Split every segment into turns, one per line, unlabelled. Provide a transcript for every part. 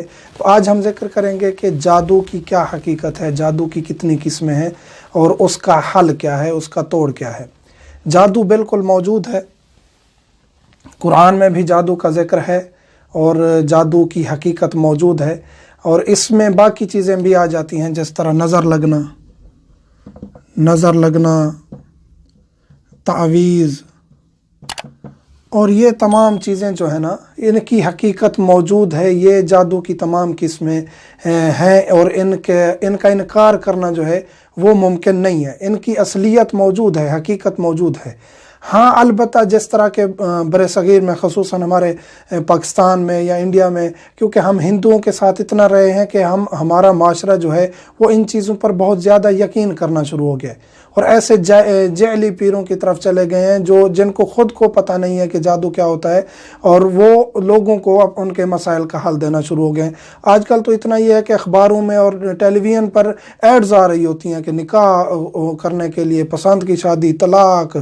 ہے۔ تو آج ہم ذکر کریں گے کہ جادو کی کیا حقیقت ہے، جادو کی کتنی قسمیں ہیں اور اس کا حل کیا ہے، اس کا توڑ کیا ہے۔ جادو بالکل موجود ہے، قرآن میں بھی جادو کا ذکر ہے اور جادو کی حقیقت موجود ہے، اور اس میں باقی چیزیں بھی آ جاتی ہیں، جس طرح نظر لگنا، تعویذ، اور یہ تمام چیزیں جو ہے نا، ان کی حقیقت موجود ہے۔ یہ جادو کی تمام قسمیں ہیں اور ان کا انکار کرنا جو ہے وہ ممکن نہیں ہے۔ ان کی اصلیت موجود ہے، حقیقت موجود ہے۔ ہاں البتہ جس طرح کے بر صغیر میں، خصوصاً ہمارے پاکستان میں یا انڈیا میں، کیونکہ ہم ہندوؤں کے ساتھ اتنا رہے ہیں کہ ہمارا معاشرہ جو ہے وہ ان چیزوں پر بہت زیادہ یقین کرنا شروع ہو گیا ہے، اور ایسے جعلی پیروں کی طرف چلے گئے ہیں جن کو خود کو پتہ نہیں ہے کہ جادو کیا ہوتا ہے، اور وہ لوگوں کو ان کے مسائل کا حل دینا شروع ہو گئے ہیں۔ آج کل تو اتنا یہ ہے کہ اخباروں میں اور ٹیلی ویژن پر ایڈز آ رہی ہوتی ہیں کہ نکاح کرنے کے لیے، پسند کی شادی، طلاق،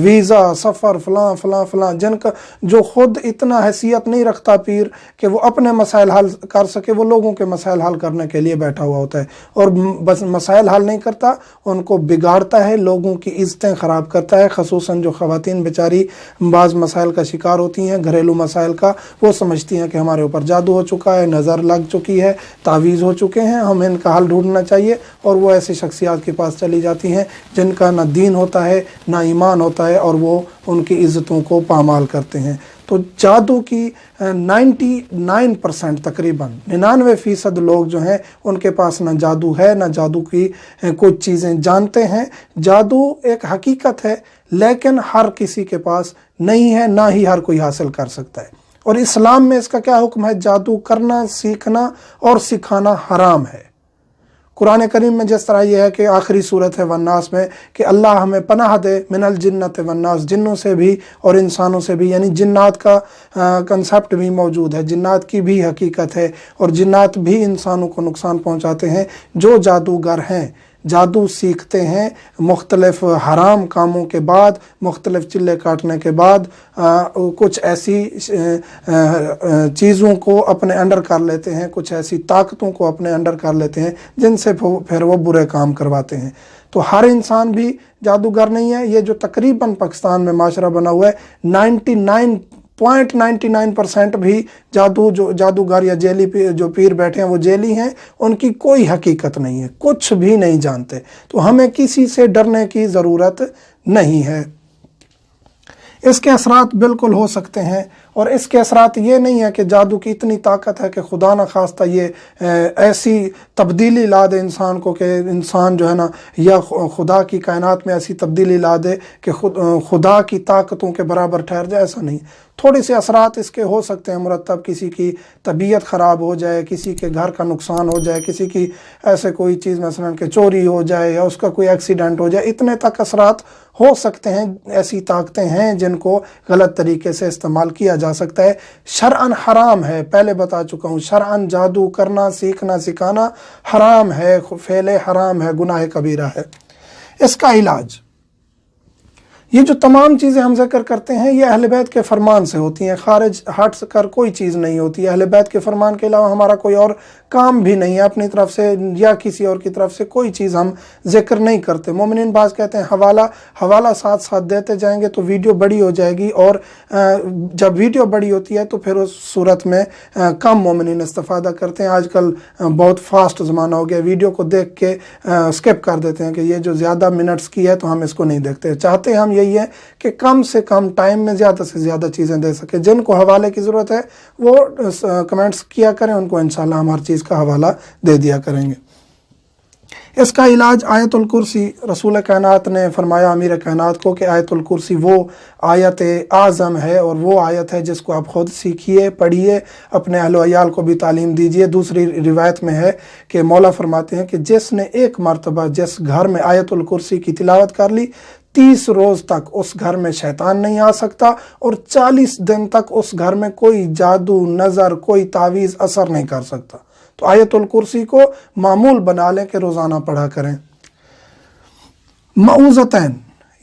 ویزا، سفر، فلاں فلاں فلاں، جن کا جو خود اتنا حیثیت نہیں رکھتا پیر کہ وہ اپنے مسائل حل کر سکے، وہ لوگوں کے مسائل حل کرنے کے لیے بیٹھا ہوا ہوتا ہے، اور بس مسائل حل نہیں کرتا، ان کو بگاڑتا ہے، لوگوں کی عزتیں خراب کرتا ہے۔ خصوصاً جو خواتین بیچاری بعض مسائل کا شکار ہوتی ہیں، گھریلو مسائل کا، وہ سمجھتی ہیں کہ ہمارے اوپر جادو ہو چکا ہے، نظر لگ چکی ہے، تعویذ ہو چکے ہیں، ہم ان کا حل ڈھونڈنا چاہیے، اور وہ ایسی شخصیات کے پاس چلی جاتی ہیں جن کا نہ دین ہوتا ہے نہ ایمان ہوتا ہے، اور وہ ان کی عزتوں کو پامال کرتے ہیں۔ تو جادو کی 99% تقریباً 99% لوگ جو ہیں ان کے پاس نہ جادو ہے، نہ جادو کی کچھ چیزیں جانتے ہیں۔ جادو ایک حقیقت ہے، لیکن ہر کسی کے پاس نہیں ہے، نہ ہی ہر کوئی حاصل کر سکتا ہے۔ اور اسلام میں اس کا کیا حکم ہے؟ جادو کرنا، سیکھنا اور سکھانا حرام ہے۔ قرآن کریم میں جس طرح یہ ہے کہ آخری صورت ہے والناس میں کہ اللہ ہمیں پناہ دے من الجنت والناس، جنوں سے بھی اور انسانوں سے بھی، یعنی جنات کا کنسپٹ بھی موجود ہے، جنات کی بھی حقیقت ہے، اور جنات بھی انسانوں کو نقصان پہنچاتے ہیں۔ جو جادوگر ہیں، جادو سیکھتے ہیں، مختلف حرام کاموں کے بعد، مختلف چلے کاٹنے کے بعد، کچھ ایسی چیزوں کو اپنے انڈر کر لیتے ہیں، کچھ ایسی طاقتوں کو اپنے انڈر کر لیتے ہیں جن سے پھر وہ برے کام کرواتے ہیں۔ تو ہر انسان بھی جادوگر نہیں ہے۔ یہ جو تقریباً پاکستان میں معاشرہ بنا ہوا ہے، 99.99% بھی جادوگر یا جیلی جو پیر بیٹھے ہیں وہ جیلی ہیں، ان کی کوئی حقیقت نہیں ہے، کچھ بھی نہیں جانتے۔ تو ہمیں کسی سے ڈرنے کی ضرورت نہیں ہے۔ اس کے اثرات بالکل ہو سکتے ہیں، اور اس کے اثرات یہ نہیں ہے کہ جادو کی اتنی طاقت ہے کہ خدا نہ خواستہ یہ ایسی تبدیلی لا دے انسان کو کہ انسان جو ہے نا، یا خدا کی کائنات میں ایسی تبدیلی لا دے کہ خدا کی طاقتوں کے برابر ٹھہر جائے، ایسا نہیں۔ تھوڑے سے اثرات اس کے ہو سکتے ہیں مرتب، کسی کی طبیعت خراب ہو جائے، کسی کے گھر کا نقصان ہو جائے، کسی کی ایسے کوئی چیز مثلا کہ چوری ہو جائے یا اس کا کوئی ایکسیڈنٹ ہو جائے، اتنے تک اثرات ہو سکتے ہیں۔ ایسی طاقتیں ہیں جن کو غلط طریقے سے استعمال کیا جا سکتا ہے۔ شرعاً حرام ہے، پہلے بتا چکا ہوں، شرعاً جادو کرنا، سیکھنا، سکھانا حرام ہے، فعل حرام ہے، گناہ کبیرہ ہے۔ اس کا علاج، یہ جو تمام چیزیں ہم ذکر کرتے ہیں یہ اہل بیت کے فرمان سے ہوتی ہیں، خارج ہٹ کر کوئی چیز نہیں ہوتی ہے۔ اہل بیت کے فرمان کے علاوہ ہمارا کوئی اور کام بھی نہیں ہے، اپنی طرف سے یا کسی اور کی طرف سے کوئی چیز ہم ذکر نہیں کرتے۔ مومنین بعض کہتے ہیں حوالہ ساتھ ساتھ دیتے جائیں گے تو ویڈیو بڑی ہو جائے گی، اور جب ویڈیو بڑی ہوتی ہے تو پھر اس صورت میں کم مومنین استفادہ کرتے ہیں۔ آج کل بہت فاسٹ زمانہ ہو گیا، ویڈیو کو دیکھ کے سکپ کر دیتے ہیں کہ یہ جو زیادہ منٹس کی ہے تو ہم اس کو نہیں دیکھتے۔ چاہتے ہم یہی ہے کہ کم سے کم ٹائم میں زیادہ سے زیادہ چیزیں دے سکے۔ جن کو حوالے کی ضرورت ہے وہ کمنٹس کیا کریں، ان کو انشاءاللہ ہم ہر چیز کا حوالہ دے دیا کریں گے۔ اس کا علاج آیت الکرسی، رسول کائنات نے فرمایا امیر کائنات کو کہ آیت الکرسی وہ آیت اعظم ہے، اور وہ آیت ہے جس کو آپ خود سیکھیے، پڑھیے، اپنے اہل و عیال کو بھی تعلیم دیجیے۔ دوسری روایت میں ہے کہ مولا فرماتے ہیں کہ جس نے ایک مرتبہ جس گھر میں آیت الکرسی کی تلاوت کر لی، 30 روز تک اس گھر میں شیطان نہیں آ سکتا، اور 40 دن تک اس گھر میں کوئی جادو، نظر، کوئی تعویذ اثر نہیں کر سکتا۔ تو آیت الکرسی کو معمول بنا لیں کہ روزانہ پڑھا کریں۔ معوذتین،